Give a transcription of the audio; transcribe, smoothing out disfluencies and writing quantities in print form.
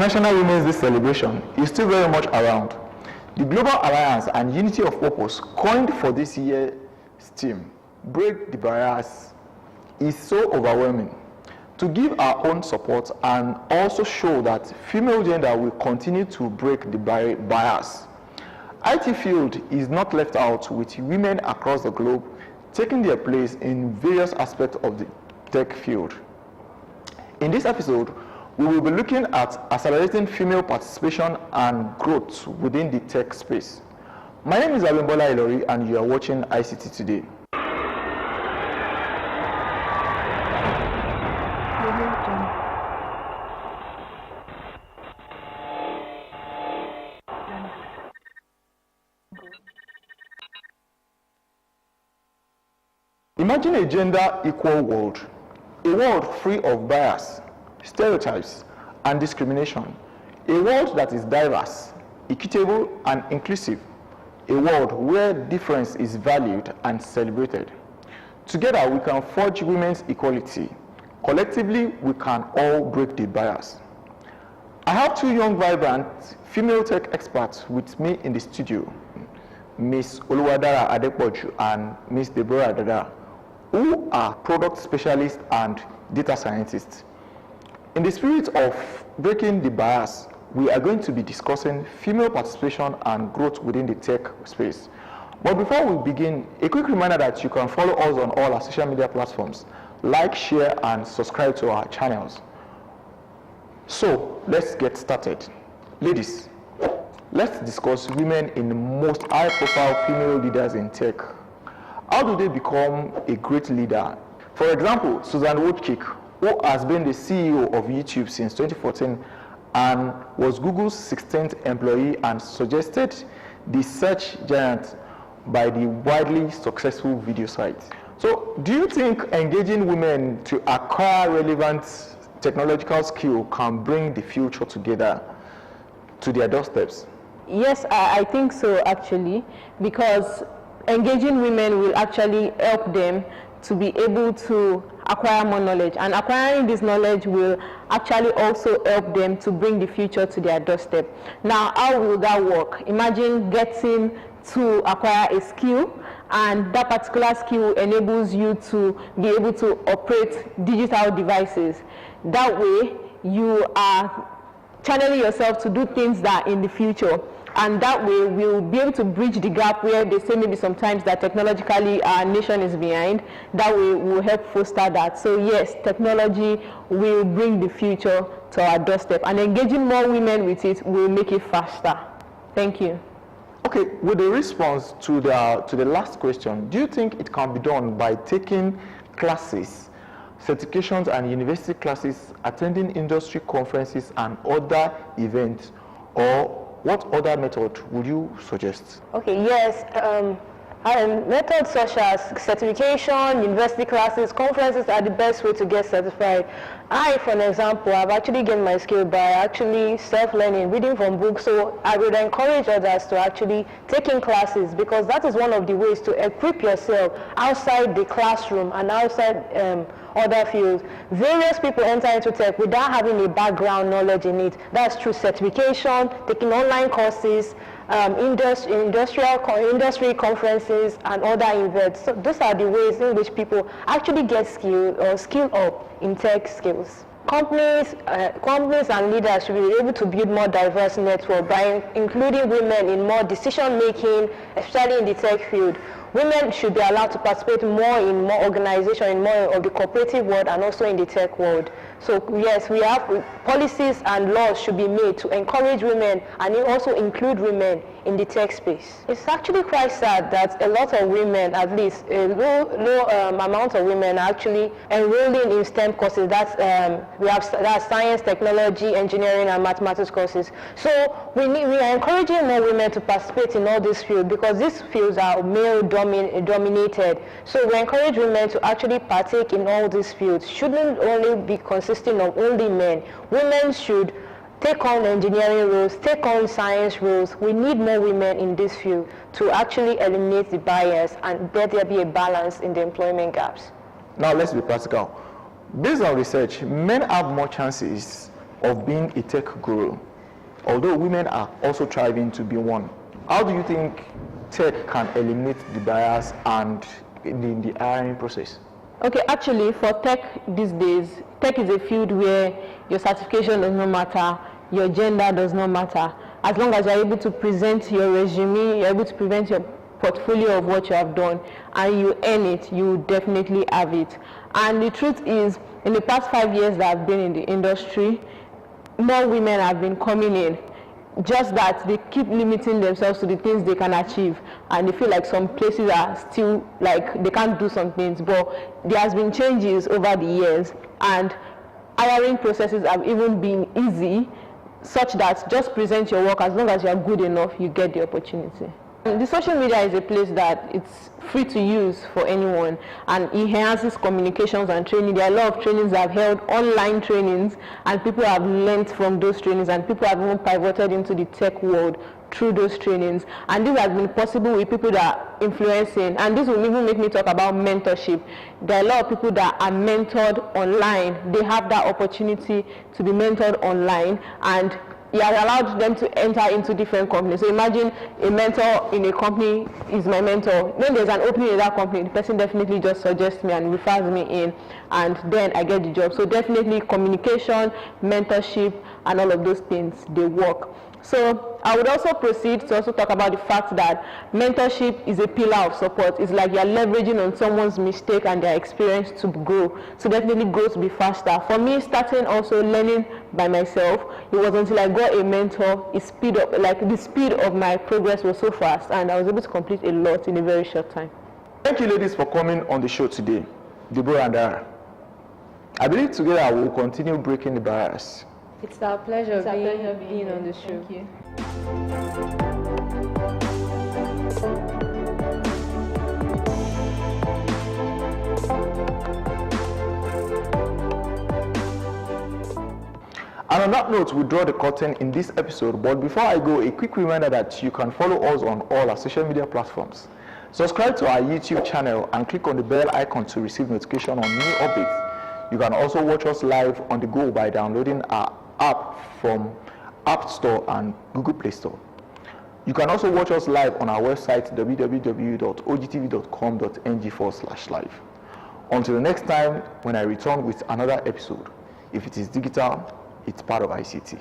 International Women's Day celebration is still very much around. The Global Alliance and Unity of Purpose coined for this year's theme, Break the Barriers, is so overwhelming. To give our own support and also show that female gender will continue to break the barriers, IT field is not left out, with women across the globe taking their place in various aspects of the tech field. In this episode, we will be looking at accelerating female participation and growth within the tech space. My name is Abimbola Ilori and you are watching ICT Today. Imagine a gender-equal world, a world free of bias, stereotypes, and discrimination, a world that is diverse, equitable, and inclusive, a world where difference is valued and celebrated. Together, we can forge women's equality. Collectively, we can all break the bias. I have two young, vibrant female tech experts with me in the studio, Ms. OLUWADARA ADEPOJU and Ms. DEBORAH, who are product specialists and data scientists. In the spirit of breaking the bias, we are going to be discussing female participation and growth within the tech space. But before we begin, a quick reminder that you can follow us on all our social media platforms, like, share, and subscribe to our channels. So let's get started. Ladies, let's discuss women in the most high-profile female leaders in tech. How do they become a great leader? For example, Susan Wojcik, who has been the CEO of YouTube since 2014 and was Google's 16th employee and suggested the search giant by the widely successful video site. So, do you think engaging women to acquire relevant technological skill can bring the future together to their doorsteps? Yes, I think so actually, because engaging women will actually help them to be able to acquire more knowledge, and acquiring this knowledge will actually also help them to bring the future to their doorstep. Now, how will that work? Imagine getting to acquire a skill, and that particular skill enables you to be able to operate digital devices. That way, you are channeling yourself to do things that in the future. And that way, we'll be able to bridge the gap where they say maybe sometimes that technologically our nation is behind. That way, we'll help foster that. So yes, technology will bring the future to our doorstep. And engaging more women with it will make it faster. Thank you. Okay, with the response to the last question, do you think it can be done by taking classes, certifications and university classes, attending industry conferences and other events, or what other method would you suggest? Okay, yes. Methods such as certification, university classes, conferences are the best way to get certified. I, for an example, I've actually gained my skill by actually self-learning, reading from books. So I would encourage others to actually take in classes, because that is one of the ways to equip yourself outside the classroom and outside other fields. Various people enter into tech without having a background knowledge in it. That's through certification, taking online courses, industry conferences and other events. So those are the ways in which people actually get skill up in tech skills. Companies and leaders should be able to build more diverse network by including women in more decision making, especially in the tech field. Women should be allowed to participate more in more organization, in more of the cooperative world and also in the tech world. So yes, we have policies and laws should be made to encourage women and also include women in the tech space. It's actually quite sad that a lot of women, at least a low amount of women, are actually enrolling in STEM courses. That's science, technology, engineering, and mathematics courses. So we are encouraging more women to participate in all these fields, because these fields are male dominated. So we encourage women to actually partake in all these fields. Shouldn't only be consisting of only men. Women should take on engineering roles, take on science roles. We need more women in this field to actually eliminate the bias and let there be a balance in the employment gaps. Now let's be practical. Based on research, men have more chances of being a tech guru, although women are also thriving to be one. How do you think tech can eliminate the bias and in the hiring process? Okay, actually, for tech these days, tech is a field where your certification does not matter, your gender does not matter. As long as you're able to present your resume, you're able to present your portfolio of what you have done, and you earn it, you definitely have it. And the truth is, in the past 5 years that I've been in the industry, more women have been coming in. Just that they keep limiting themselves to the things they can achieve, and they feel like some places are still like they can't do some things. But there has been changes over the years, and hiring processes have even been easy, such that just present your work. As long as you are good enough, you get the opportunity. The social media is a place that it's free to use for anyone, and it enhances communications and training. There are a lot of trainings that have held online trainings, and people have learned from those trainings, and people have even pivoted into the tech world through those trainings. And this has been possible with people that are influencing, and this will even make me talk about mentorship. There are a lot of people that are mentored online. They have that opportunity to be mentored online, and you are allowed them to enter into different companies. So imagine a mentor in a company is my mentor. When there's an opening in that company, the person definitely just suggests me and refers me in, and then I get the job. So definitely communication, mentorship, and all of those things, they work. So I would also proceed to also talk about the fact that mentorship is a pillar of support. It's like you're leveraging on someone's mistake and their experience to grow. So definitely grow to be faster. For me, starting also learning by myself, it was until I got a mentor, it speed up, like the speed of my progress was so fast, and I was able to complete a lot in a very short time. Thank you, ladies, for coming on the show today, Deborah and Dara. I believe together we'll continue breaking the barriers. It's our pleasure being on the show. Thank you. And on that note, we draw the curtain in this episode. But before I go, a quick reminder that you can follow us on all our social media platforms. Subscribe to our YouTube channel and click on the bell icon to receive notification on new updates. You can also watch us live on the go by downloading our app from App Store and Google Play Store. You can also watch us live on our website www.ogtv.com.ng/live. Until the next time when I return with another episode. If it is digital, it's part of ICT.